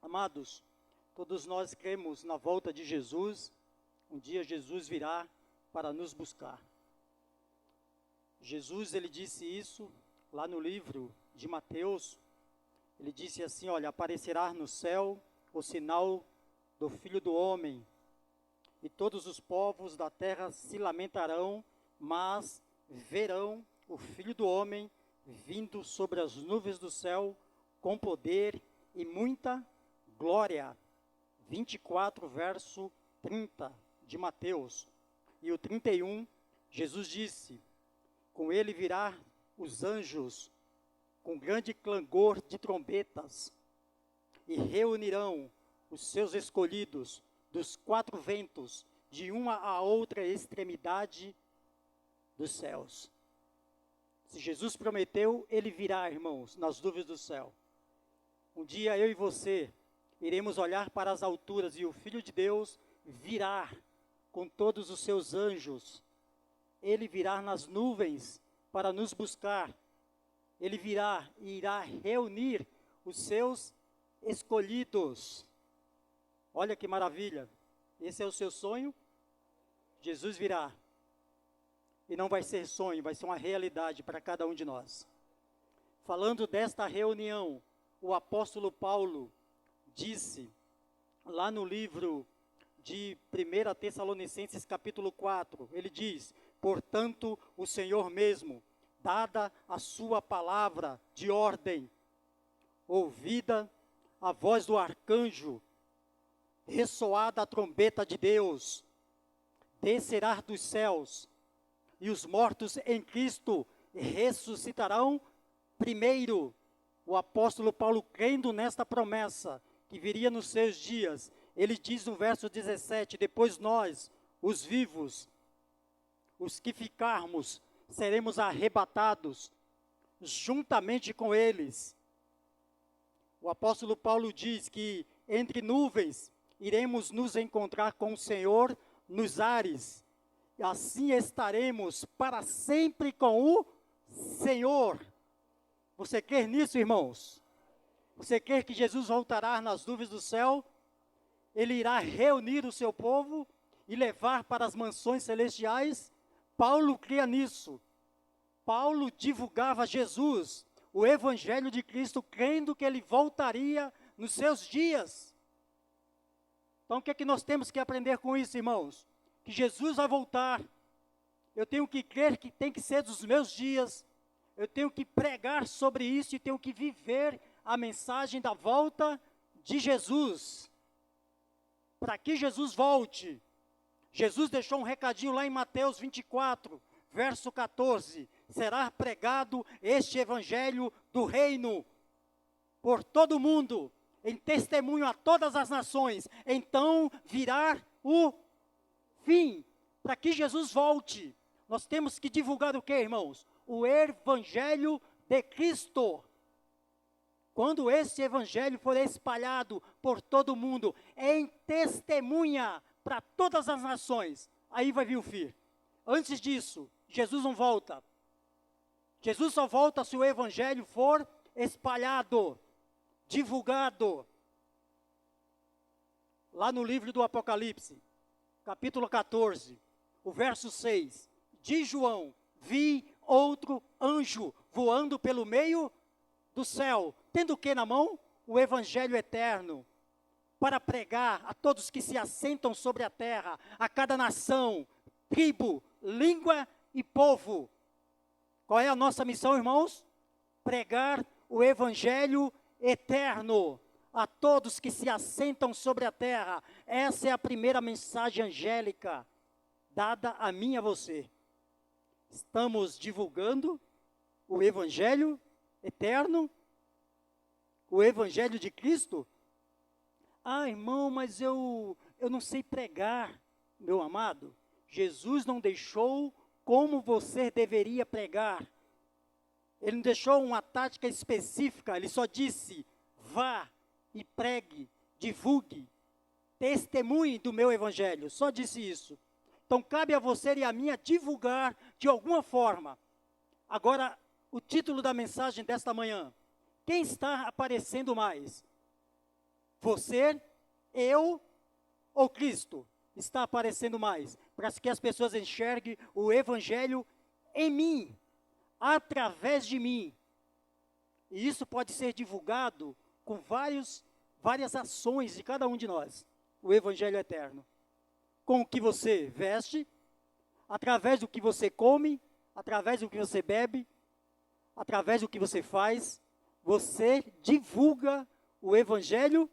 Amados, todos nós cremos na volta de Jesus. Um dia Jesus virá para nos buscar. Jesus, ele disse isso lá no livro de Mateus. Ele disse assim, olha, aparecerá no céu o sinal do Filho do Homem, e todos os povos da terra se lamentarão, mas verão o Filho do Homem vindo sobre as nuvens do céu com poder e muita glória. 24, verso 30 de Mateus. E o 31, Jesus disse, com ele virá os anjos, com grande clangor de trombetas, e reunirão os seus escolhidos dos quatro ventos, de uma a outra extremidade dos céus. Se Jesus prometeu, ele virá, irmãos, nas nuvens do céu. Um dia eu e você iremos olhar para as alturas e o Filho de Deus virá com todos os seus anjos. Ele virá nas nuvens para nos buscar. Ele virá e irá reunir os seus escolhidos. Olha que maravilha. Esse é o seu sonho? Jesus virá. E não vai ser sonho, vai ser uma realidade para cada um de nós. Falando desta reunião, o apóstolo Paulo disse, lá no livro de 1 Tessalonicenses capítulo 4, ele diz, portanto, o Senhor mesmo, dada a sua palavra de ordem, ouvida a voz do arcanjo, ressoada a trombeta de Deus, descerá dos céus, e os mortos em Cristo ressuscitarão primeiro. O apóstolo Paulo, crendo nesta promessa, que viria nos seus dias, ele diz no verso 17, depois nós, os vivos, os que ficarmos, seremos arrebatados, juntamente com eles. O apóstolo Paulo diz que entre nuvens, iremos nos encontrar com o Senhor nos ares, e assim estaremos para sempre com o Senhor. Você crê nisso, irmãos? Você crê que Jesus voltará nas nuvens do céu? Ele irá reunir o seu povo e levar para as mansões celestiais? Paulo cria nisso. Paulo divulgava Jesus, o evangelho de Cristo, crendo que ele voltaria nos seus dias. Então o que é que nós temos que aprender com isso, irmãos? Que Jesus vai voltar. Eu tenho que crer que tem que ser dos meus dias. Eu tenho que pregar sobre isso e tenho que viver a mensagem da volta de Jesus. Para que Jesus volte. Jesus deixou um recadinho lá em Mateus 24, verso 14. Será pregado este evangelho do reino por todo o mundo, em testemunho a todas as nações. Então virá o fim. Para que Jesus volte, nós temos que divulgar o que, irmãos? O evangelho de Cristo. Quando esse evangelho for espalhado por todo o mundo, em testemunha para todas as nações, aí vai vir o fim. Antes disso, Jesus não volta. Jesus só volta se o evangelho for espalhado, divulgado. Lá no livro do Apocalipse, capítulo 14, o verso 6, de João, vi outro anjo voando pelo meio do céu, tendo o que na mão? O evangelho eterno, para pregar a todos que se assentam sobre a terra, a cada nação, tribo, língua e povo. Qual é a nossa missão, irmãos? Pregar o evangelho eterno a todos que se assentam sobre a terra. Essa é a primeira mensagem angélica dada a mim e a você. Estamos divulgando o evangelho eterno, o evangelho de Cristo. Ah, irmão, mas eu não sei pregar, meu amado. Jesus não deixou como você deveria pregar. Ele não deixou uma tática específica, ele só disse, vá e pregue, divulgue, testemunhe do meu evangelho. Só disse isso. Então cabe a você e a mim divulgar de alguma forma. Agora, o título da mensagem desta manhã. Quem está aparecendo mais? Você, eu ou Cristo está aparecendo mais? Para que as pessoas enxerguem o Evangelho em mim, através de mim. E isso pode ser divulgado com várias ações de cada um de nós. O Evangelho eterno. Com o que você veste, através do que você come, através do que você bebe, através do que você faz, você divulga o Evangelho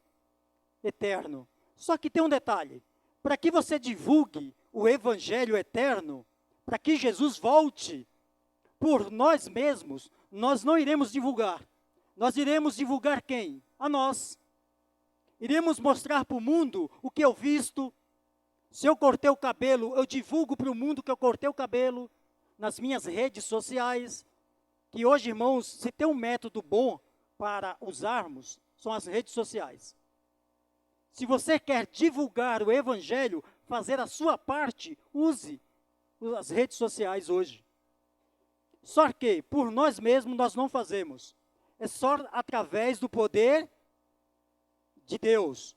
eterno. Só que tem um detalhe: para que você divulgue o Evangelho eterno, para que Jesus volte por nós mesmos, nós não iremos divulgar. Nós iremos divulgar quem? A nós. Iremos mostrar para o mundo o que eu visto. Se eu cortei o cabelo, eu divulgo para o mundo que eu cortei o cabelo nas minhas redes sociais. Que hoje, irmãos, se tem um método bom para usarmos, são as redes sociais. Se você quer divulgar o Evangelho, fazer a sua parte, use as redes sociais hoje. Só que, por nós mesmos, nós não fazemos. É só através do poder de Deus.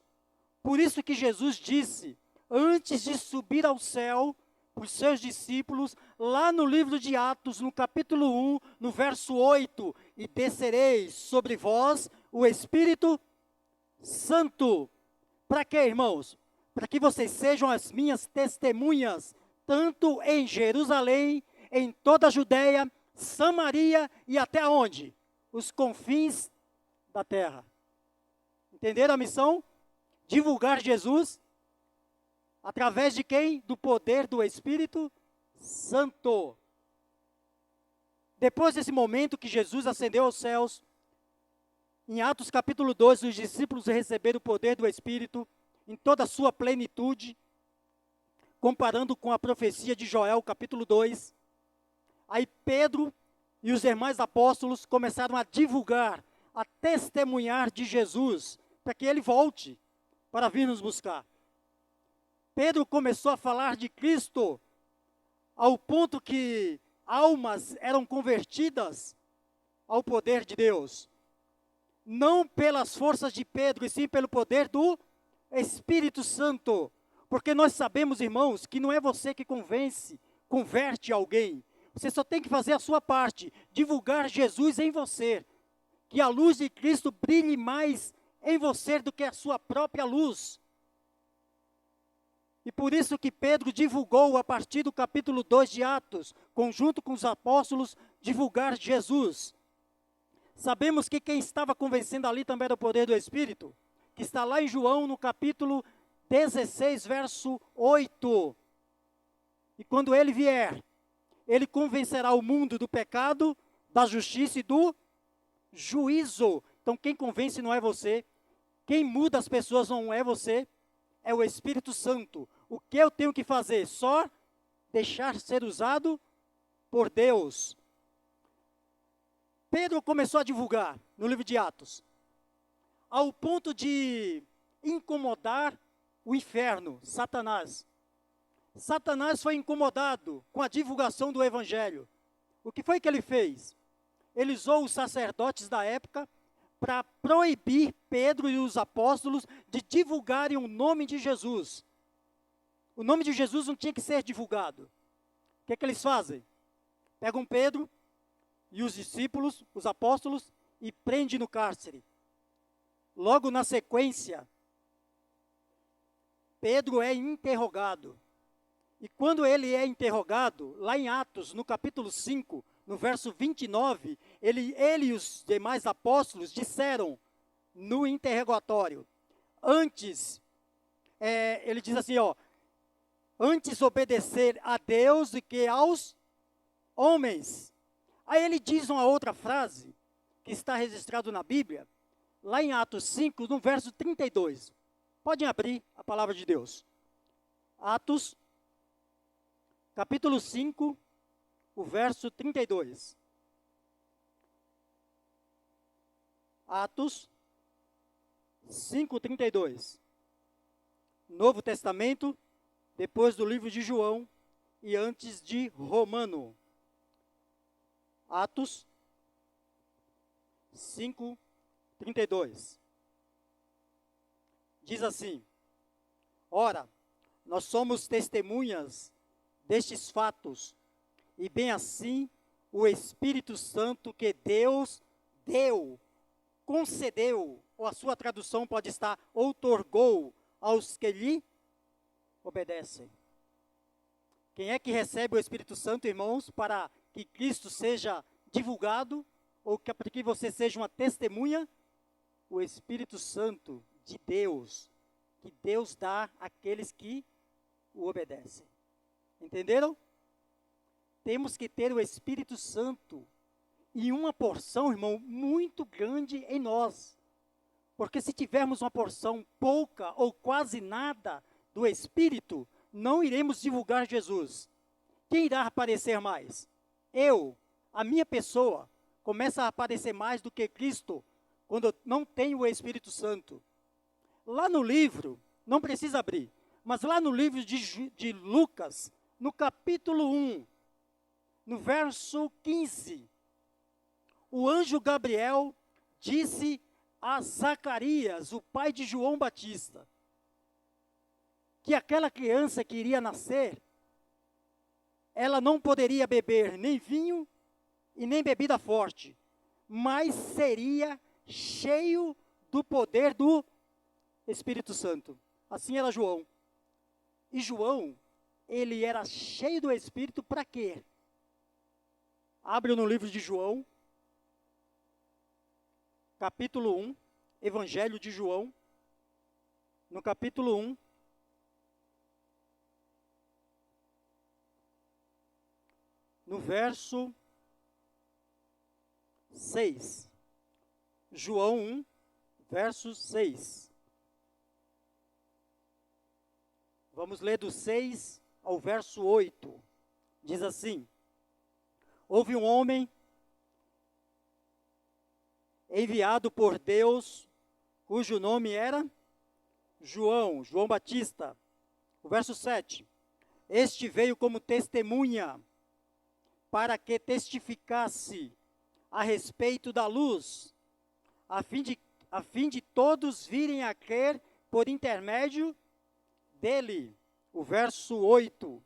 Por isso que Jesus disse, antes de subir ao céu, para os seus discípulos, lá no livro de Atos, no capítulo 1, no verso 8, e descereis sobre vós o Espírito Santo. Para quê, irmãos? Para que vocês sejam as minhas testemunhas, tanto em Jerusalém, em toda a Judéia, Samaria e até onde? Os confins da terra. Entenderam a missão? Divulgar Jesus. Através de quem? Do poder do Espírito Santo. Depois desse momento que Jesus ascendeu aos céus, em Atos capítulo 2, os discípulos receberam o poder do Espírito em toda a sua plenitude, comparando com a profecia de Joel capítulo 2. Aí Pedro e os demais apóstolos começaram a divulgar, a testemunhar de Jesus, para que ele volte para vir nos buscar. Pedro começou a falar de Cristo, ao ponto que almas eram convertidas ao poder de Deus. Não pelas forças de Pedro, e sim pelo poder do Espírito Santo. Porque nós sabemos, irmãos, que não é você que converte alguém. Você só tem que fazer a sua parte, divulgar Jesus em você. Que a luz de Cristo brilhe mais em você do que a sua própria luz. E por isso que Pedro divulgou, a partir do capítulo 2 de Atos, conjunto com os apóstolos, divulgar Jesus. Sabemos que quem estava convencendo ali também era o poder do Espírito, que está lá em João, no capítulo 16, verso 8. E quando ele vier, ele convencerá o mundo do pecado, da justiça e do juízo. Então quem convence não é você, quem muda as pessoas não é você, é o Espírito Santo. O que eu tenho que fazer? Só deixar ser usado por Deus. Pedro começou a divulgar no livro de Atos, ao ponto de incomodar o inferno, Satanás. Satanás foi incomodado com a divulgação do Evangelho. O que foi que ele fez? Ele usou os sacerdotes da época para proibir Pedro e os apóstolos de divulgarem o nome de Jesus. O nome de Jesus não tinha que ser divulgado. O que é que eles fazem? Pegam Pedro e os discípulos, os apóstolos, e prendem no cárcere. Logo na sequência, Pedro é interrogado. E quando ele é interrogado, lá em Atos, no capítulo 5, no verso 29, ele e os demais apóstolos disseram no interrogatório, ele diz assim, antes obedecer a Deus do que aos homens. Aí ele diz uma outra frase, que está registrado na Bíblia, lá em Atos 5, no verso 32. Podem abrir a palavra de Deus. Atos, capítulo 5, o verso 32. Atos 5, 32. Novo Testamento, depois do livro de João e antes de Romano. Atos 5, 32. diz assim: ora, nós somos testemunhas destes fatos, e bem assim o Espírito Santo que Deus deu, concedeu, ou a sua tradução pode estar outorgou aos que lhe obedecem. Quem é que recebe o Espírito Santo, irmãos, para que Cristo seja divulgado, ou para que você seja uma testemunha? O Espírito Santo de Deus, que Deus dá àqueles que o obedecem. Entenderam? Temos que ter o Espírito Santo em uma porção, irmão, muito grande em nós. Porque se tivermos uma porção pouca ou quase nada do Espírito, não iremos divulgar Jesus. Quem irá aparecer mais? Eu, a minha pessoa, começa a aparecer mais do que Cristo, quando eu não tenho o Espírito Santo. Lá no livro, não precisa abrir, mas lá no livro de Lucas, no capítulo 1, no verso 15, o anjo Gabriel disse a Zacarias, o pai de João Batista, que aquela criança que iria nascer, ela não poderia beber nem vinho e nem bebida forte, mas seria cheio do poder do Espírito Santo. Assim era João. E João, ele era cheio do Espírito para quê? Abre no livro de João, capítulo 1, Evangelho de João, no capítulo 1, no verso 6. João 1, verso 6. Vamos ler do 6 ao verso 8. Diz assim: houve um homem enviado por Deus, cujo nome era João Batista. O verso 7. Este veio como testemunha, para que testificasse a respeito da luz, a fim de todos virem a crer por intermédio dele. O verso 8.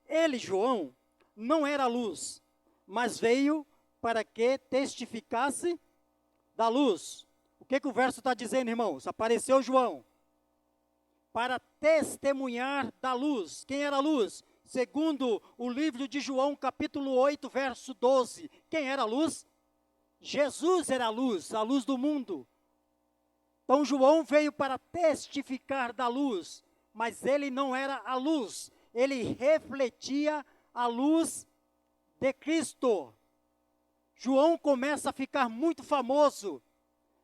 Ele, João, não era luz, mas veio para que testificasse da luz. O que o verso está dizendo, irmãos? Apareceu João para testemunhar da luz. Quem era a luz? Segundo o livro de João, capítulo 8, verso 12. Quem era a luz? Jesus era a luz do mundo. Então João veio para testificar da luz, mas ele não era a luz, ele refletia a luz de Cristo. João começa a ficar muito famoso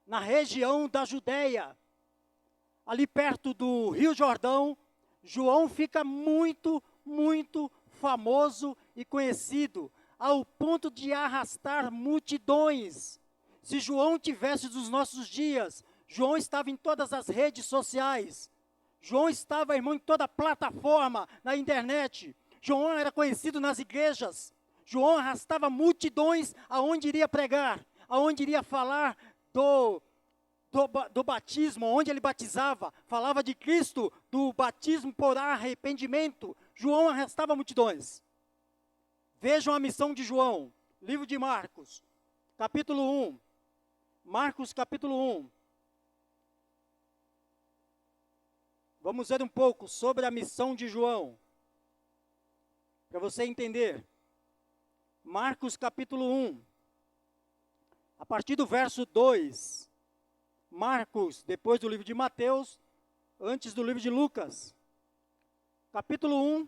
na região da Judéia, ali perto do Rio Jordão. João fica muito famoso e conhecido, ao ponto de arrastar multidões. Se João tivesse dos nossos dias, João estava em todas as redes sociais, João estava, irmão, em toda plataforma na internet, João era conhecido nas igrejas, João arrastava multidões aonde iria pregar, aonde iria falar do batismo, onde ele batizava, falava de Cristo, do batismo por arrependimento. João arrastava multidões. Vejam a missão de João, livro de Marcos, capítulo 1. Marcos, capítulo 1. Vamos ver um pouco sobre a missão de João, para você entender. Marcos, capítulo 1, a partir do verso 2. Marcos, depois do livro de Mateus, antes do livro de Lucas. Capítulo 1,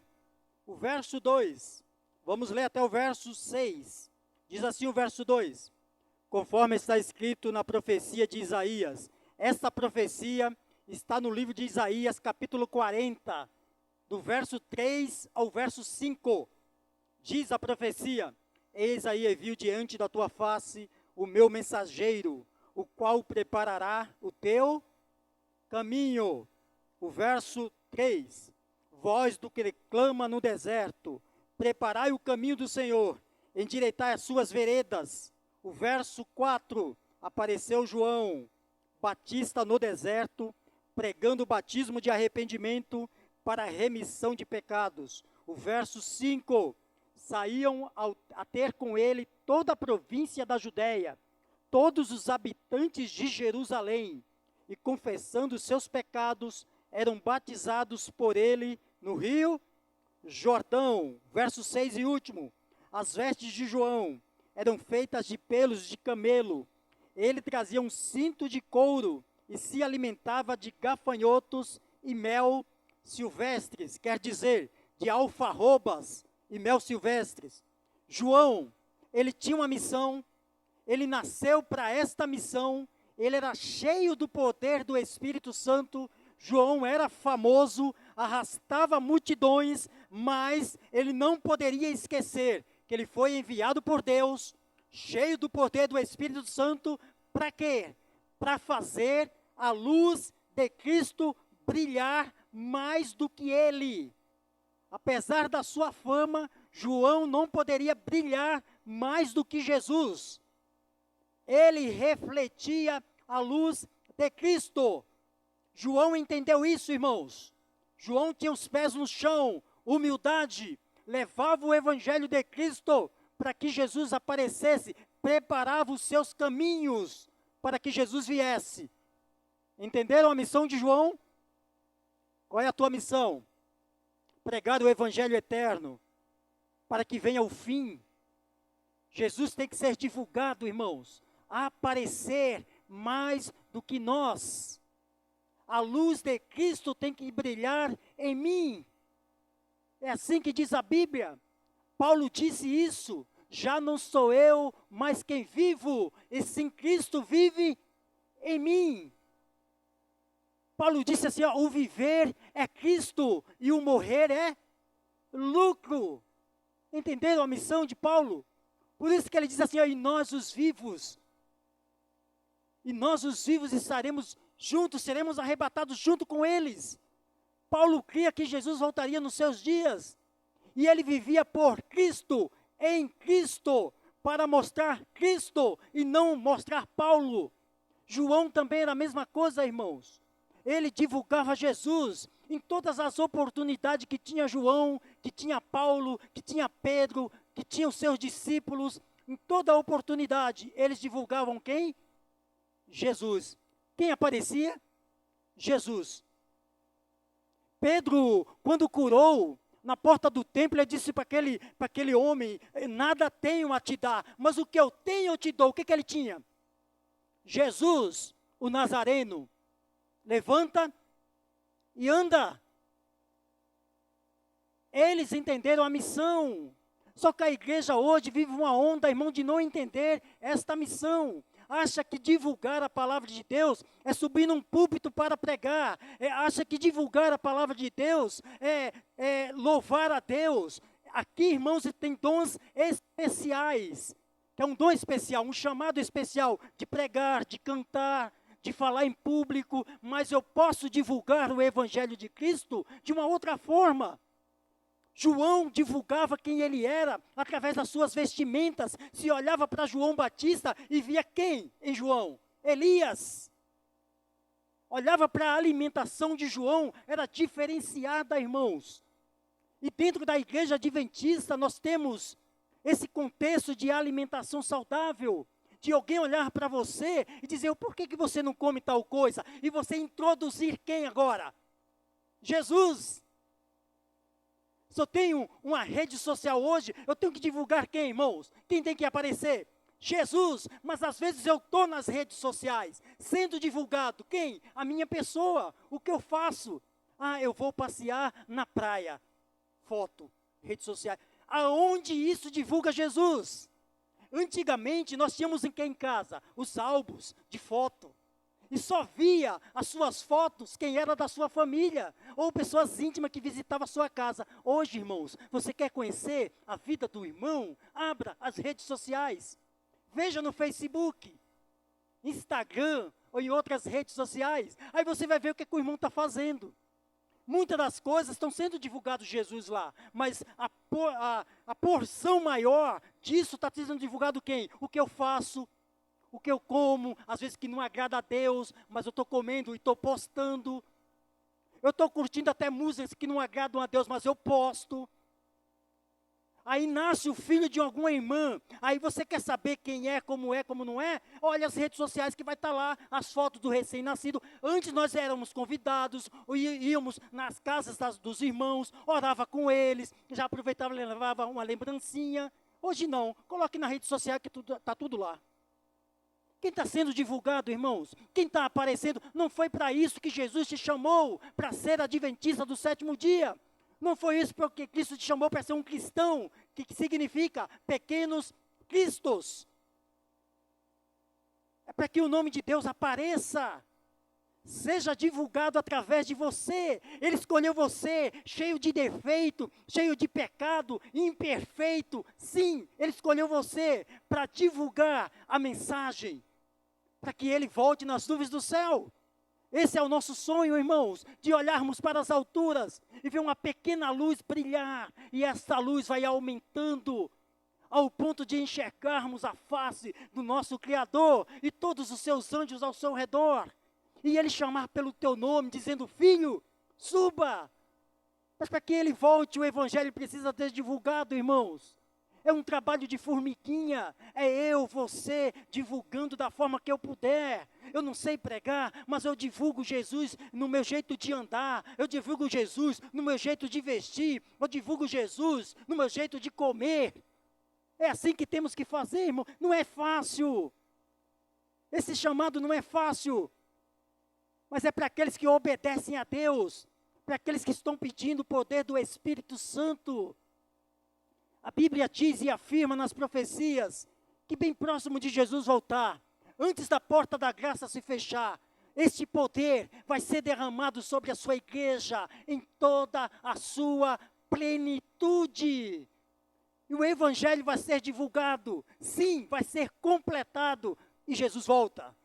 o verso 2. Vamos ler até o verso 6. Diz assim o verso 2. Conforme está escrito na profecia de Isaías. Esta profecia está no livro de Isaías, capítulo 40, do verso 3 ao verso 5. Diz a profecia: eis aí envio diante da tua face o meu mensageiro, o qual preparará o teu caminho. O verso 3. Voz do que clama no deserto, preparai o caminho do Senhor, endireitai as suas veredas. O verso 4. Apareceu João Batista no deserto, pregando o batismo de arrependimento para a remissão de pecados. O verso 5, saíam a ter com ele toda a província da Judéia, todos os habitantes de Jerusalém, e confessando os seus pecados, eram batizados por ele no rio Jordão. Verso 6 e último, as vestes de João eram feitas de pelos de camelo, ele trazia um cinto de couro e se alimentava de gafanhotos e mel silvestres, quer dizer, de alfarrobas e mel silvestres. João, ele tinha uma missão, ele nasceu para esta missão, ele era cheio do poder do Espírito Santo. João era famoso, arrastava multidões, mas ele não poderia esquecer que ele foi enviado por Deus, cheio do poder do Espírito Santo, para quê? Para fazer a luz de Cristo brilhar mais do que ele. Apesar da sua fama, João não poderia brilhar mais do que Jesus. Ele refletia a luz de Cristo. João entendeu isso, irmãos. João tinha os pés no chão, humildade, levava o evangelho de Cristo para que Jesus aparecesse, preparava os seus caminhos para que Jesus viesse. Entenderam a missão de João? Qual é a tua missão? Pregar o evangelho eterno, para que venha o fim. Jesus tem que ser divulgado, irmãos, aparecer mais do que nós. A luz de Cristo tem que brilhar em mim. É assim que diz a Bíblia. Paulo disse isso. Já não sou eu, mas quem vivo, e sim Cristo vive em mim. Paulo disse assim, ó, o viver é Cristo e o morrer é lucro. Entenderam a missão de Paulo? Por isso que ele diz assim, ó, e nós os vivos estaremos juntos, seremos arrebatados junto com eles. Paulo cria que Jesus voltaria nos seus dias, e ele vivia por Cristo, em Cristo, para mostrar Cristo e não mostrar Paulo. João também era a mesma coisa, irmãos. Ele divulgava Jesus em todas as oportunidades que tinha João, que tinha Paulo, que tinha Pedro, que tinha os seus discípulos. Em toda oportunidade, eles divulgavam quem? Jesus. Quem aparecia? Jesus. Pedro, quando curou, na porta do templo, ele disse para aquele homem, nada tenho a te dar, mas o que eu tenho eu te dou. O que ele tinha? Jesus, o Nazareno, levanta e anda. Eles entenderam a missão. Só que a igreja hoje vive uma onda, irmão, de não entender esta missão. Acha que divulgar a palavra de Deus é subir num púlpito para pregar. Acha que divulgar a palavra de Deus é louvar a Deus. Aqui, irmãos, tem dons especiais. Que é um dom especial, um chamado especial de pregar, de cantar, de falar em público. Mas eu posso divulgar o evangelho de Cristo de uma outra forma. João divulgava quem ele era através das suas vestimentas. Se olhava para João Batista e via quem em João? Elias. Olhava para a alimentação de João, era diferenciada, irmãos. E dentro da igreja adventista nós temos esse contexto de alimentação saudável. De alguém olhar para você e dizer, por que você não come tal coisa? E você introduzir quem agora? Jesus. Se eu tenho uma rede social hoje, eu tenho que divulgar quem, irmãos? Quem tem que aparecer? Jesus. Mas às vezes eu estou nas redes sociais, sendo divulgado. Quem? A minha pessoa. O que eu faço? Eu vou passear na praia. Foto, redes sociais. Aonde isso divulga Jesus? Antigamente nós tínhamos em casa? Os álbuns de foto. E só via as suas fotos quem era da sua família, ou pessoas íntimas que visitavam a sua casa. Hoje, irmãos, você quer conhecer a vida do irmão? Abra as redes sociais. Veja no Facebook, Instagram, ou em outras redes sociais. Aí você vai ver o que o irmão está fazendo. Muitas das coisas estão sendo divulgadas Jesus lá, mas a porção maior disso está sendo divulgado quem? O que eu faço, o que eu como, às vezes que não agrada a Deus, mas eu estou comendo e estou postando. Eu estou curtindo até músicas que não agradam a Deus, mas eu posto. Aí nasce o filho de alguma irmã, aí você quer saber quem é, como não é? Olha as redes sociais que vai estar lá, as fotos do recém-nascido. Antes nós éramos convidados, íamos nas casas dos irmãos, orava com eles, já aproveitava e levava uma lembrancinha. Hoje não, coloque na rede social que está tudo lá. Quem está sendo divulgado, irmãos? Quem está aparecendo? Não foi para isso que Jesus te chamou, para ser adventista do sétimo dia. Não foi isso porque Cristo te chamou para ser um cristão, que significa pequenos cristos. É para que o nome de Deus apareça, seja divulgado através de você. Ele escolheu você, cheio de defeito, cheio de pecado, imperfeito. Sim, Ele escolheu você para divulgar a mensagem, para que Ele volte nas nuvens do céu. Esse é o nosso sonho, irmãos, de olharmos para as alturas e ver uma pequena luz brilhar, e essa luz vai aumentando, ao ponto de enxergarmos a face do nosso Criador e todos os seus anjos ao seu redor, e Ele chamar pelo teu nome, dizendo: filho, suba. Mas para que Ele volte, o Evangelho precisa ser divulgado, irmãos. É um trabalho de formiguinha, é eu, você, divulgando da forma que eu puder. Eu não sei pregar, mas eu divulgo Jesus no meu jeito de andar, eu divulgo Jesus no meu jeito de vestir, eu divulgo Jesus no meu jeito de comer. É assim que temos que fazer, irmão. Não é fácil. Esse chamado não é fácil, mas é para aqueles que obedecem a Deus, para aqueles que estão pedindo o poder do Espírito Santo. A Bíblia diz e afirma nas profecias que bem próximo de Jesus voltar, antes da porta da graça se fechar, este poder vai ser derramado sobre a sua igreja em toda a sua plenitude. E o Evangelho vai ser divulgado, sim, vai ser completado e Jesus volta.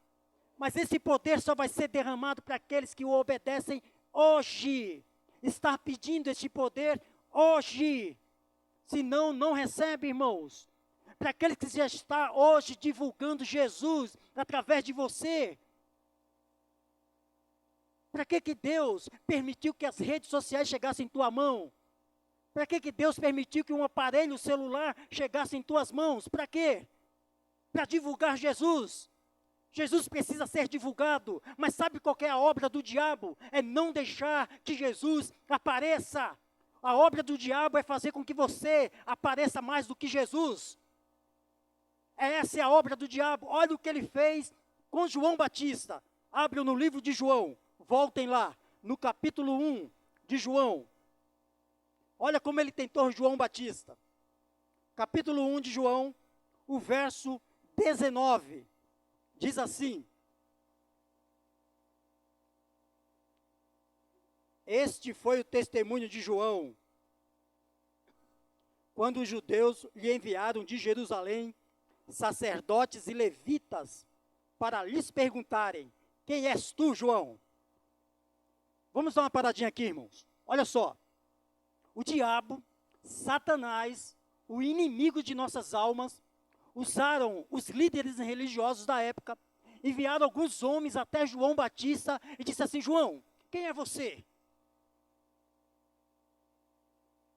Mas esse poder só vai ser derramado para aqueles que o obedecem hoje. Está pedindo esse poder hoje. Senão, não recebe, irmãos. Para aquele que já está hoje divulgando Jesus através de você. Para que Deus permitiu que as redes sociais chegassem em tua mão? Para que Deus permitiu que um aparelho celular chegasse em tuas mãos? Para quê? Para divulgar Jesus. Jesus precisa ser divulgado, mas sabe qual é a obra do diabo? É não deixar que Jesus apareça. A obra do diabo é fazer com que você apareça mais do que Jesus. Essa é a obra do diabo. Olha o que ele fez com João Batista. Abre no livro de João. Voltem lá, no capítulo 1 de João. Olha como ele tentou João Batista. Capítulo 1 de João, o verso 19. Diz assim: este foi o testemunho de João, quando os judeus lhe enviaram de Jerusalém sacerdotes e levitas para lhes perguntarem: quem és tu, João? Vamos dar uma paradinha aqui, irmãos. Olha só, o diabo, Satanás, o inimigo de nossas almas, usaram os líderes religiosos da época, enviaram alguns homens até João Batista e disse assim: João, quem é você?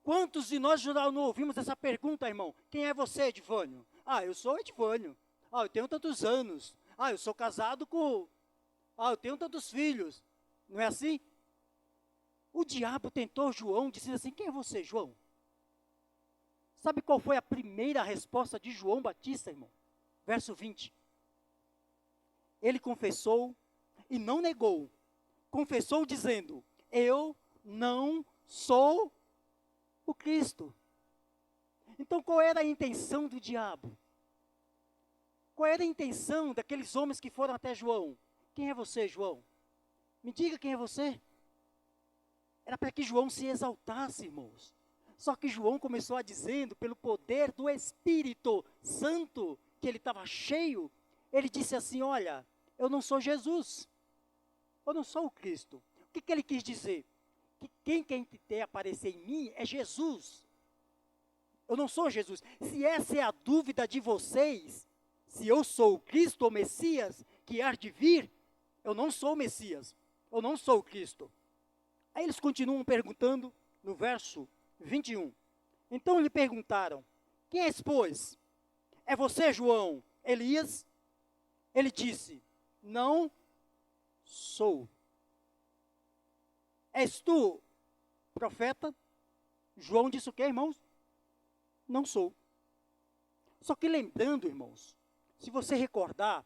Quantos de nós já não ouvimos essa pergunta, irmão? Quem é você, Edvânio? Ah, eu sou Edvânio. Ah, eu tenho tantos anos. Ah, eu sou casado com... Ah, eu tenho tantos filhos. Não é assim? O diabo tentou João, dizendo assim: quem é você, João? Sabe qual foi a primeira resposta de João Batista, irmão? Verso 20. Ele confessou e não negou. Confessou dizendo: eu não sou o Cristo. Então, qual era a intenção do diabo? Qual era a intenção daqueles homens que foram até João? Quem é você, João? Me diga quem é você. Era para que João se exaltasse, irmãos. Só que João começou a dizendo, pelo poder do Espírito Santo, que ele estava cheio, ele disse assim: olha, eu não sou Jesus, eu não sou o Cristo. O que ele quis dizer? Que quem quer aparecer em mim é Jesus. Eu não sou Jesus. Se essa é a dúvida de vocês, se eu sou o Cristo ou Messias que há de vir, eu não sou o Messias, eu não sou o Cristo. Aí eles continuam perguntando no verso 21. Então lhe perguntaram, quem és, pois? É você, João, Elias? Ele disse, não sou. És tu, profeta? João disse o quê, irmãos? Não sou. Só que lembrando, irmãos, se você recordar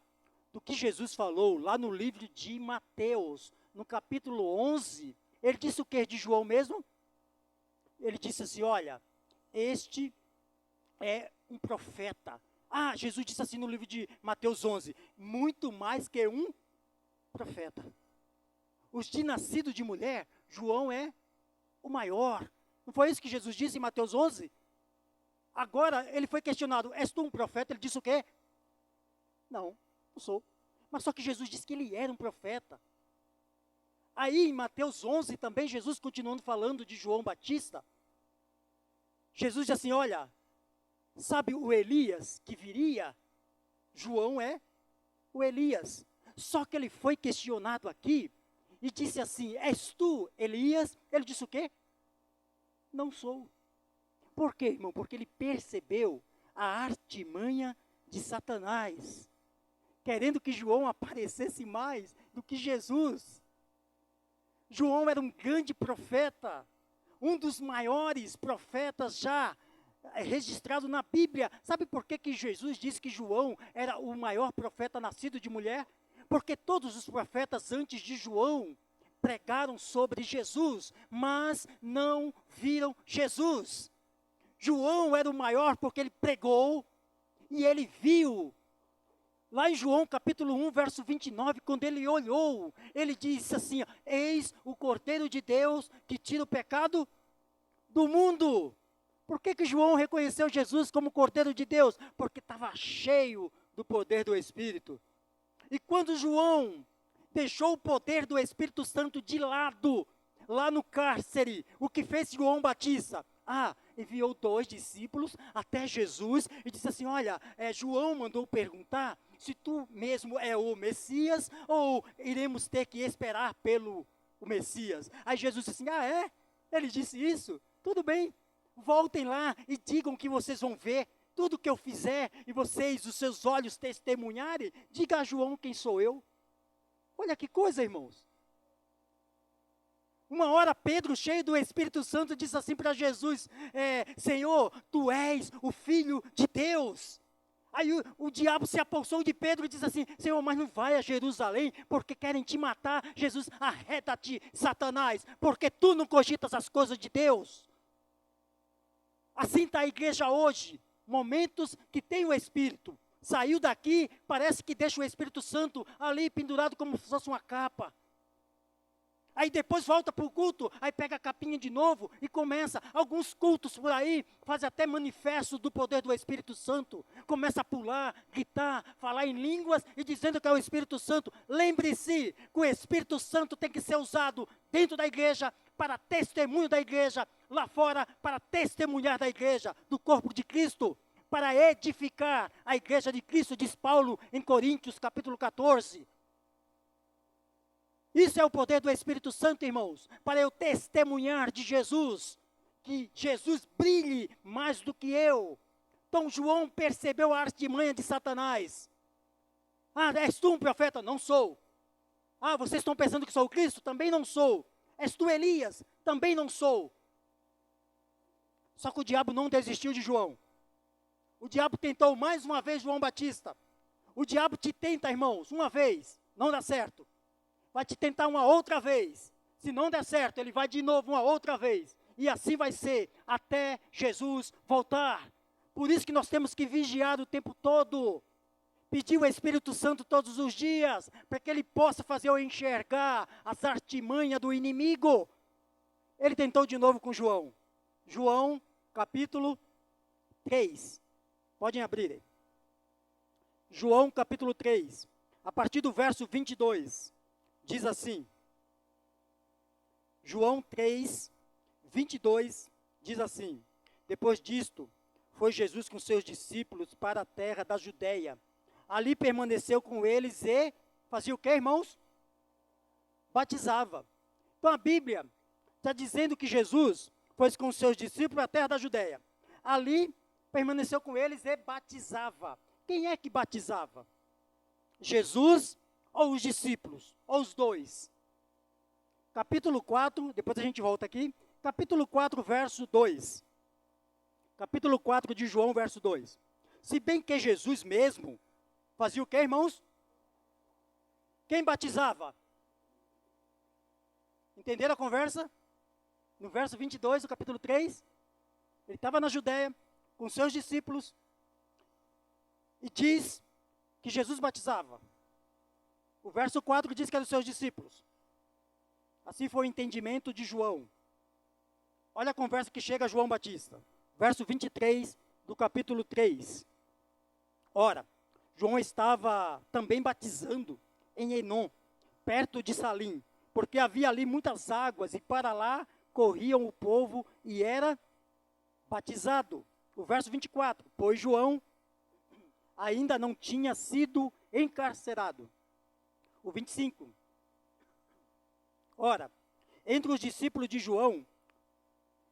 do que Jesus falou lá no livro de Mateus, no capítulo 11, ele disse o que de João mesmo? Ele disse assim, olha, este é um profeta. Ah, Jesus disse assim no livro de Mateus 11, muito mais que um profeta. Os de nascido de mulher, João é o maior. Não foi isso que Jesus disse em Mateus 11? Agora, ele foi questionado, és tu um profeta? Ele disse o quê? Não, não sou. Mas só que Jesus disse que ele era um profeta. Aí, em Mateus 11, também, Jesus continuando falando de João Batista, Jesus disse assim, olha, sabe o Elias que viria? João é o Elias. Só que ele foi questionado aqui e disse assim, és tu Elias? Ele disse o quê? Não sou. Por quê, irmão? Porque ele percebeu a artimanha de Satanás, querendo que João aparecesse mais do que Jesus. João era um grande profeta, um dos maiores profetas já registrado na Bíblia. Sabe por que Jesus disse que João era o maior profeta nascido de mulher? Porque todos os profetas antes de João pregaram sobre Jesus, mas não viram Jesus. João era o maior porque ele pregou e ele viu. Lá em João capítulo 1, verso 29, quando ele olhou, ele disse assim, eis o Cordeiro de Deus que tira o pecado do mundo. Por que João reconheceu Jesus como Cordeiro de Deus? Porque estava cheio do poder do Espírito. E quando João deixou o poder do Espírito Santo de lado, lá no cárcere, o que fez João Batista? Enviou 2 discípulos até Jesus e disse assim, olha, João mandou perguntar se tu mesmo é o Messias ou iremos ter que esperar pelo o Messias. Aí Jesus disse assim, é? Ele disse isso? Tudo bem, voltem lá e digam que vocês vão ver tudo que eu fizer e vocês, os seus olhos testemunharem, diga a João quem sou eu. Olha que coisa, irmãos. Uma hora Pedro, cheio do Espírito Santo, disse assim para Jesus, Senhor, tu és o Filho de Deus. Aí o diabo se apossou de Pedro e disse assim, Senhor, mas não vai a Jerusalém, porque querem te matar. Jesus, arreta-te, Satanás, porque tu não cogitas as coisas de Deus. Assim está a igreja hoje, momentos que tem o Espírito. Saiu daqui, parece que deixa o Espírito Santo ali pendurado como se fosse uma capa. Aí depois volta para o culto, aí pega a capinha de novo e começa. Alguns cultos por aí fazem até manifesto do poder do Espírito Santo. Começa a pular, gritar, falar em línguas e dizendo que é o Espírito Santo. Lembre-se que o Espírito Santo tem que ser usado dentro da igreja, para testemunho da igreja, lá fora, para testemunhar da igreja, do corpo de Cristo, para edificar a igreja de Cristo, diz Paulo em Coríntios capítulo 14. Isso é o poder do Espírito Santo, irmãos, para eu testemunhar de Jesus, que Jesus brilhe mais do que eu. Então João percebeu a artimanha de Satanás. És tu um profeta? Não sou. Vocês estão pensando que sou o Cristo? Também não sou. És tu Elias? Também não sou. Só que o diabo não desistiu de João. O diabo tentou mais uma vez João Batista. O diabo te tenta, irmãos, uma vez, não dá certo. Vai te tentar uma outra vez. Se não der certo, ele vai de novo uma outra vez. E assim vai ser até Jesus voltar. Por isso que nós temos que vigiar o tempo todo. Pedir o Espírito Santo todos os dias, para que ele possa fazer eu enxergar as artimanhas do inimigo. Ele tentou de novo com João. João, capítulo 3. Podem abrir. João, capítulo 3. A partir do verso 22. Diz assim, João 3, 22, diz assim, depois disto, foi Jesus com seus discípulos para a terra da Judéia, Ali permaneceu com eles e fazia o quê, irmãos? Batizava. Então a Bíblia está dizendo que Jesus foi com os seus discípulos à terra da Judéia. Ali permaneceu com eles e batizava. Quem é que batizava? Jesus ou os discípulos? Ou os dois? Capítulo 4, depois a gente volta aqui. Capítulo 4, verso 2. Capítulo 4 de João, verso 2. Se bem que Jesus mesmo fazia o quê, irmãos? Quem batizava? Entenderam a conversa? No verso 22 do capítulo 3, ele estava na Judéia com seus discípulos e diz que Jesus batizava. O verso 4 diz que eram os seus discípulos. Assim foi o entendimento de João. Olha a conversa que chega a João Batista. Verso 23 do capítulo 3. Ora, João estava também batizando em Enom, perto de Salim, porque havia ali muitas águas e para lá corriam o povo e era batizado. O verso 24, pois João ainda não tinha sido encarcerado. O 25, ora, entre os discípulos de João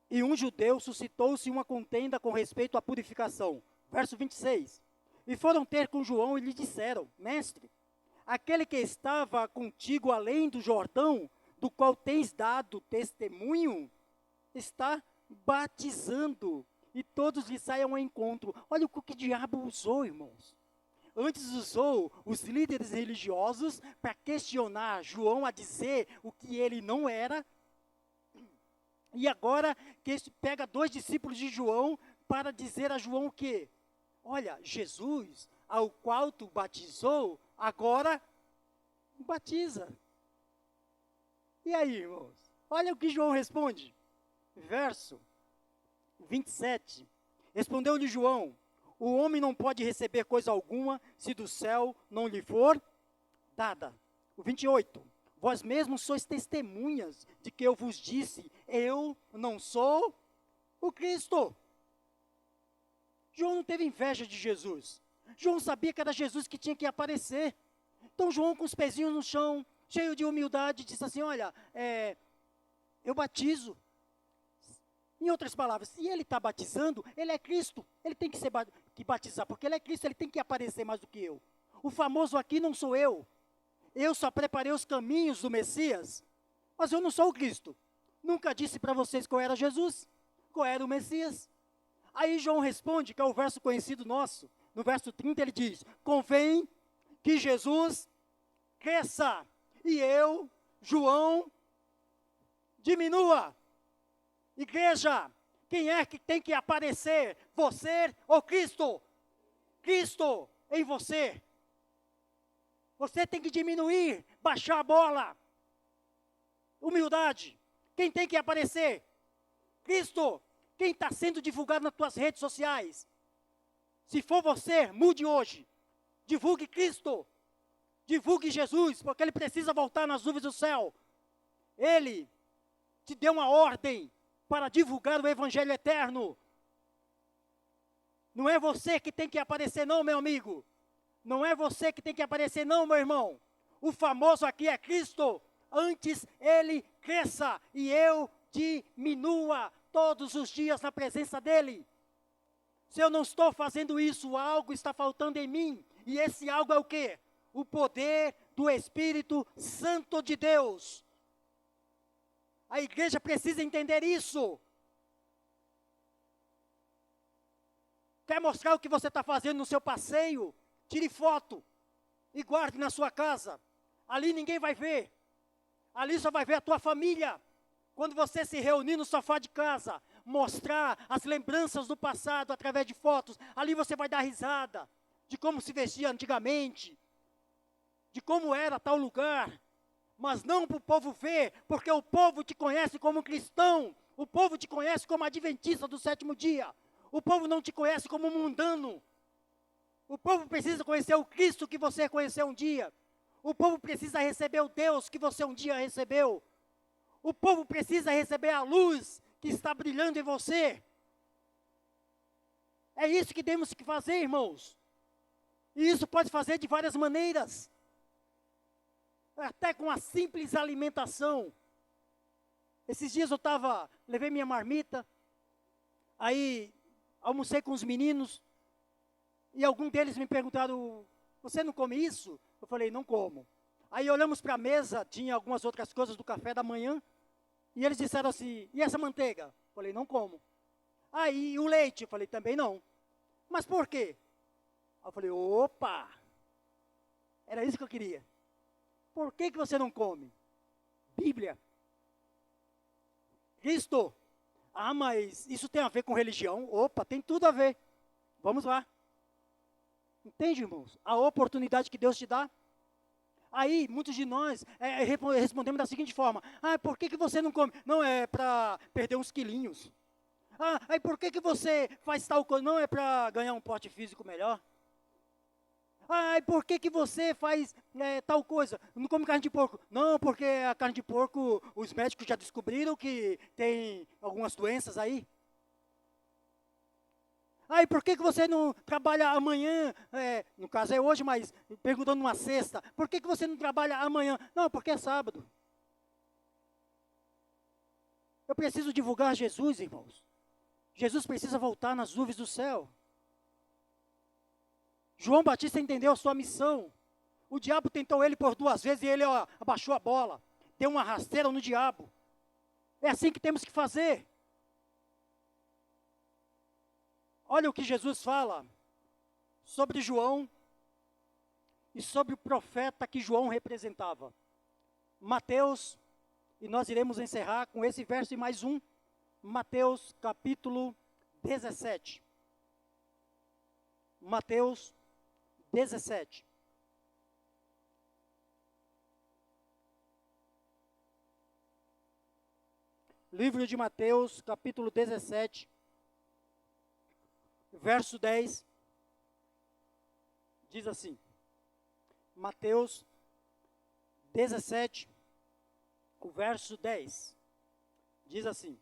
e um judeu suscitou-se uma contenda com respeito à purificação. Verso 26, e foram ter com João e lhe disseram, mestre, aquele que estava contigo além do Jordão, do qual tens dado testemunho, está batizando, e todos lhe saem ao encontro. Olha o que o diabo usou, irmãos. Antes usou os líderes religiosos para questionar João a dizer o que ele não era. E agora pega dois discípulos de João para dizer a João o quê? Olha, Jesus, ao qual tu batizou, agora batiza. E aí, irmãos? Olha o que João responde. Verso 27. Respondeu-lhe João, o homem não pode receber coisa alguma se do céu não lhe for dada. O 28. Vós mesmos sois testemunhas de que eu vos disse, eu não sou o Cristo. João não teve inveja de Jesus. João sabia que era Jesus que tinha que aparecer. Então João, com os pezinhos no chão, cheio de humildade, disse assim, olha, eu batizo. Em outras palavras, se ele está batizando, ele é Cristo. Ele tem que batizar, porque ele é Cristo, ele tem que aparecer mais do que eu. O famoso aqui não sou eu. Eu só preparei os caminhos do Messias, mas eu não sou o Cristo. Nunca disse para vocês qual era Jesus, qual era o Messias. Aí João responde, que é o verso conhecido nosso, no verso 30 ele diz, convém que Jesus cresça e eu, João, diminua. Igreja, quem é que tem que aparecer? Você ou Cristo? Cristo em você. Você tem que diminuir, baixar a bola. Humildade. Quem tem que aparecer? Cristo. Quem está sendo divulgado nas tuas redes sociais? Se for você, mude hoje. Divulgue Cristo. Divulgue Jesus, porque Ele precisa voltar nas nuvens do céu. Ele te deu uma ordem para divulgar o Evangelho eterno. Não é você que tem que aparecer não, meu amigo. Não é você que tem que aparecer não, meu irmão. O famoso aqui é Cristo. Antes Ele cresça e eu diminua todos os dias na presença dEle. Se eu não estou fazendo isso, algo está faltando em mim. E esse algo é o quê? O poder do Espírito Santo de Deus. A igreja precisa entender isso. Quer mostrar o que você está fazendo no seu passeio? Tire foto e guarde na sua casa. Ali ninguém vai ver. Ali só vai ver a tua família. Quando você se reunir no sofá de casa, mostrar as lembranças do passado através de fotos, ali você vai dar risada de como se vestia antigamente, de como era tal lugar, mas não para o povo ver, porque o povo te conhece como cristão, o povo te conhece como adventista do sétimo dia, o povo não te conhece como mundano, o povo precisa conhecer o Cristo que você conheceu um dia, o povo precisa receber o Deus que você um dia recebeu, o povo precisa receber a luz que está brilhando em você. É isso que temos que fazer, irmãos. E isso pode fazer de várias maneiras. Até com a simples alimentação. Esses dias levei minha marmita, aí almocei com os meninos, e algum deles me perguntaram, você não come isso? Eu falei, não como. Aí olhamos para a mesa, tinha algumas outras coisas do café da manhã, e eles disseram assim, e essa manteiga? Eu falei, não como. Aí, e o leite? Eu falei, também não. Mas por quê? Aí eu falei, opa, era isso que eu queria. Por que você não come? Bíblia. Cristo. Ah, mas isso tem a ver com religião? Opa, tem tudo a ver. Vamos lá. Entende, irmãos? A oportunidade que Deus te dá. Aí, muitos de nós respondemos da seguinte forma. Ah, por que você não come? Não, é para perder uns quilinhos. Ah, aí por que você faz tal coisa? Não, é para ganhar um porte físico melhor. Ah, e por que você faz tal coisa? Não come carne de porco. Não, porque a carne de porco, os médicos já descobriram que tem algumas doenças aí. Ah, e por que você não trabalha amanhã? No caso é hoje, mas perguntando numa sexta. Por que você não trabalha amanhã? Não, porque é sábado. Eu preciso divulgar Jesus, irmãos. Jesus precisa voltar nas nuvens do céu. João Batista entendeu a sua missão. O diabo tentou ele por 2 vezes e ele abaixou a bola. Deu uma rasteira no diabo. É assim que temos que fazer. Olha o que Jesus fala sobre João e sobre o profeta que João representava. Mateus, e nós iremos encerrar com esse verso e mais um. Mateus capítulo 17. Mateus 17. Livro de Mateus, capítulo 17, verso 10, diz assim. Mateus 17, o verso 10, diz assim.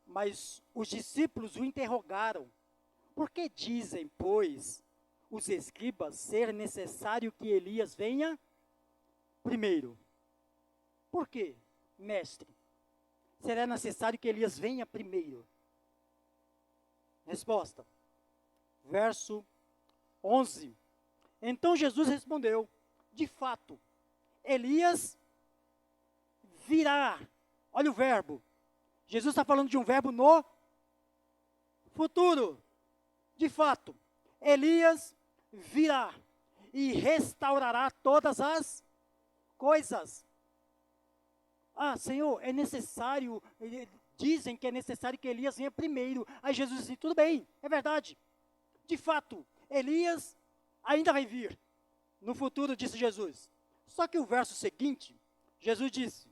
Mas os discípulos o interrogaram. Por que dizem, pois, os escribas ser necessário que Elias venha primeiro? Por quê, mestre? Será necessário que Elias venha primeiro? Resposta. Verso 11. Então Jesus respondeu, de fato, Elias virá. Olha o verbo. Jesus está falando de um verbo no futuro. De fato, Elias virá e restaurará todas as coisas. Ah, Senhor, é necessário, dizem que é necessário que Elias venha primeiro. Aí Jesus disse, tudo bem, é verdade. De fato, Elias ainda vai vir. No futuro, disse Jesus. Só que o verso seguinte, Jesus disse,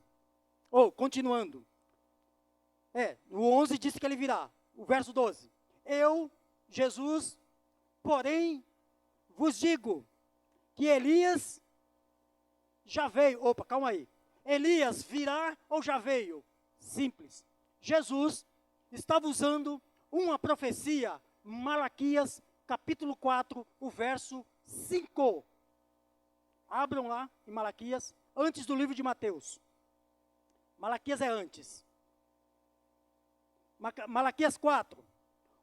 continuando. O 11 disse que ele virá. O verso 12. Eu, Jesus, porém, vos digo que Elias já veio. Opa, calma aí. Elias virá ou já veio? Simples. Jesus estava usando uma profecia, Malaquias, capítulo 4, o verso 5. Abram lá em Malaquias, antes do livro de Mateus. Malaquias é antes. Malaquias 4,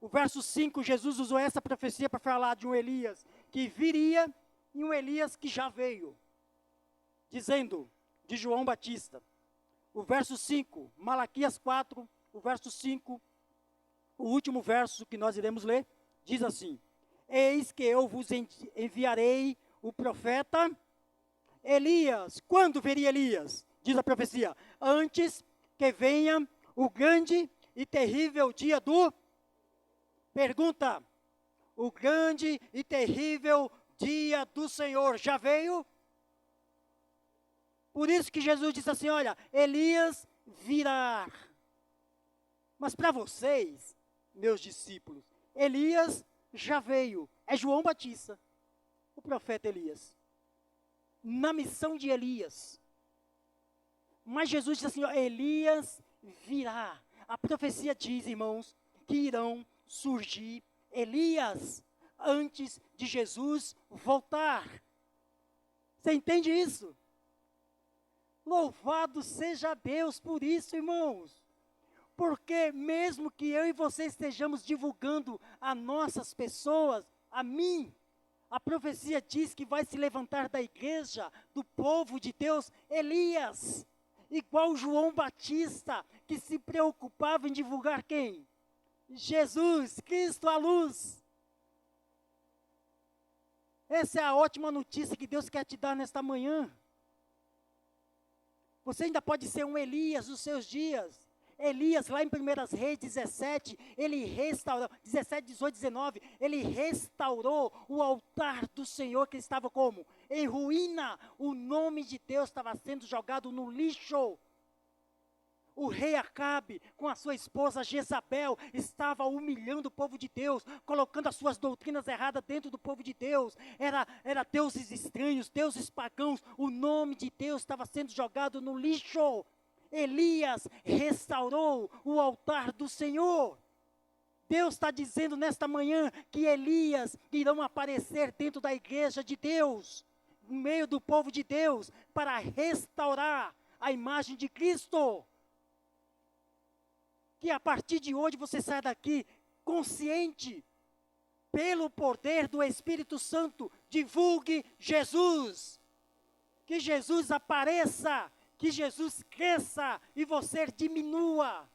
o verso 5, Jesus usou essa profecia para falar de um Elias que viria e um Elias que já veio. Dizendo, de João Batista. O verso 5, Malaquias 4, o verso 5, o último verso que nós iremos ler, diz assim, eis que eu vos enviarei o profeta Elias. Quando viria Elias? Diz a profecia, antes que venha o grande e terrível dia do... Pergunta, o grande e terrível dia do Senhor já veio? Por isso que Jesus disse assim, olha, Elias virá. Mas para vocês, meus discípulos, Elias já veio. É João Batista, o profeta Elias. Na missão de Elias. Mas Jesus disse assim, ó, Elias virá. A profecia diz, irmãos, que irão surgir Elias. antes de Jesus voltar. Você entende isso? Louvado seja Deus por isso, irmãos. Porque mesmo que eu e você estejamos divulgando a nossas pessoas, a mim, a profecia diz que vai se levantar da igreja, do povo de Deus, Elias. Igual João Batista, que se preocupava em divulgar quem? Jesus, Cristo, a luz. Essa é a ótima notícia que Deus quer te dar nesta manhã. Você ainda pode ser um Elias dos seus dias. Elias, lá em 1 Reis 17, ele restaurou, 17, 18, 19, ele restaurou o altar do Senhor que estava como? Em ruína. O nome de Deus estava sendo jogado no lixo. O rei Acabe, com a sua esposa Jezabel, estava humilhando o povo de Deus, colocando as suas doutrinas erradas dentro do povo de Deus. Era deuses estranhos, deuses pagãos. O nome de Deus estava sendo jogado no lixo. Elias restaurou o altar do Senhor. Deus está dizendo nesta manhã que Elias irão aparecer dentro da igreja de Deus, no meio do povo de Deus, para restaurar a imagem de Cristo. Que a partir de hoje você saia daqui consciente, pelo poder do Espírito Santo, divulgue Jesus. Que Jesus apareça, que Jesus cresça e você diminua.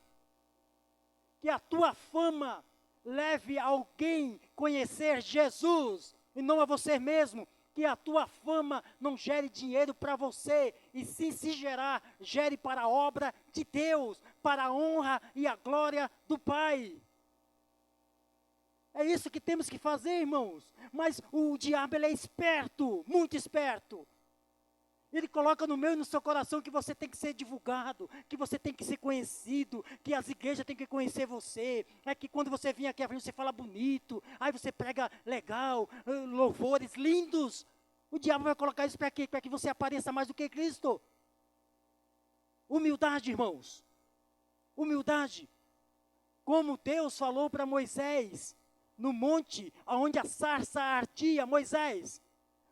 Que a tua fama leve alguém a conhecer Jesus e não a você mesmo. Que a tua fama não gere dinheiro para você, e sim, se gerar, gere para a obra de Deus, para a honra e a glória do Pai. É isso que temos que fazer, irmãos. Mas o diabo, ele é esperto, muito esperto. Ele coloca no meu e no seu coração que você tem que ser divulgado, que você tem que ser conhecido, que as igrejas têm que conhecer você. É que quando você vem aqui à frente, você fala bonito, aí você prega legal, louvores lindos. O diabo vai colocar isso para quê? Para que você apareça mais do que Cristo. Humildade, irmãos. Humildade. Como Deus falou para Moisés, no monte onde a sarça ardia. Moisés,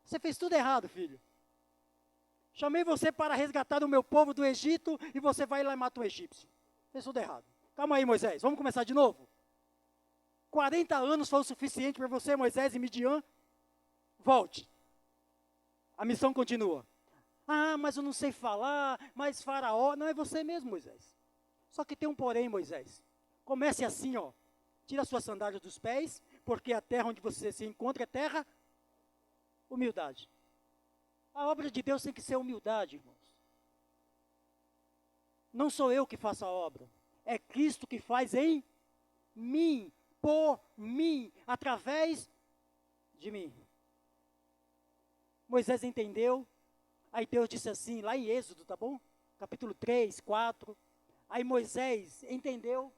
você fez tudo errado, filho. Chamei você para resgatar o meu povo do Egito e você vai lá e mata o egípcio. Fez tudo errado. Calma aí, Moisés, vamos começar de novo? 40 anos foi o suficiente para você, Moisés e Midian? Volte. A missão continua. Ah, mas eu não sei falar, mas Faraó... Não, é você mesmo, Moisés. Só que tem um porém, Moisés. Comece assim, ó. Tira suas sandálias dos pés, porque a terra onde você se encontra é terra... Humildade. A obra de Deus tem que ser humildade, irmãos. Não sou eu que faço a obra. É Cristo que faz em mim, por mim, através de mim. Moisés entendeu. Aí Deus disse assim, lá em Êxodo, tá bom? Capítulo 3, 4. Aí Moisés entendeu.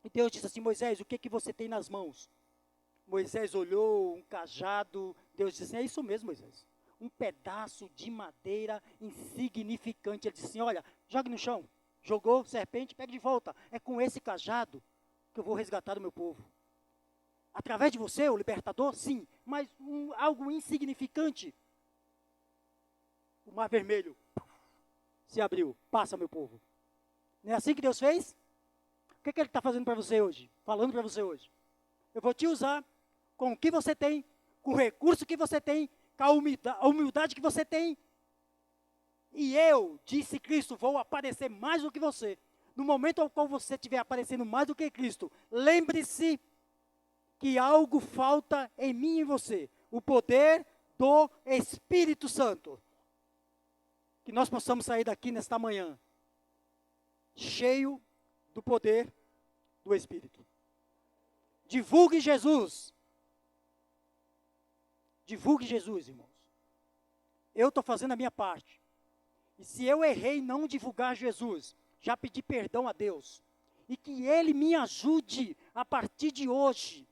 E Deus disse assim, Moisés, o que você tem nas mãos? Moisés olhou um cajado. Deus disse assim, é isso mesmo, Moisés. Um pedaço de madeira insignificante. Ele disse assim, olha, jogue no chão. Jogou, serpente, pega de volta. É com esse cajado que eu vou resgatar o meu povo. Através de você, o libertador, sim, mas algo insignificante. O mar vermelho se abriu, passa, meu povo. Não é assim que Deus fez? O que ele está fazendo para você hoje? Falando para você hoje. Eu vou te usar com o que você tem, com o recurso que você tem, com a humildade que você tem. E eu, disse Cristo, vou aparecer mais do que você. No momento ao qual você estiver aparecendo mais do que Cristo, lembre-se que algo falta em mim e em você. O poder do Espírito Santo. Que nós possamos sair daqui nesta manhã, cheio do poder do Espírito. Divulgue Jesus. Divulgue Jesus, irmãos. Eu estou fazendo a minha parte. E se eu errei em não divulgar Jesus, já pedi perdão a Deus. E que Ele me ajude a partir de hoje.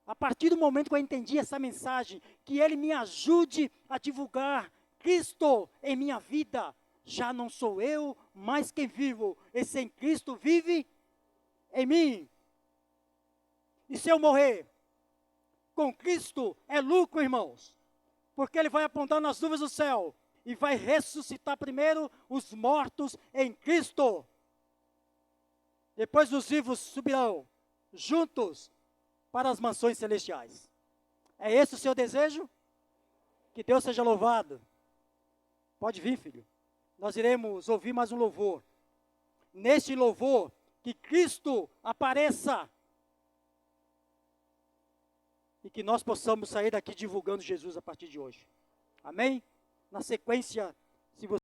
A partir do momento que eu entendi essa mensagem, que Ele me ajude a divulgar Cristo em minha vida. Já não sou eu, mas quem vivo. E sem Cristo vive em mim. E se eu morrer? com Cristo é lucro, irmãos. Porque Ele vai apontar nas nuvens do céu e vai ressuscitar primeiro os mortos em Cristo. Depois os vivos subirão juntos para as mansões celestiais. É esse o seu desejo? Que Deus seja louvado. Pode vir, filho. Nós iremos ouvir mais um louvor. Neste louvor, que Cristo apareça. E que nós possamos sair daqui divulgando Jesus a partir de hoje. Amém? Na sequência, se você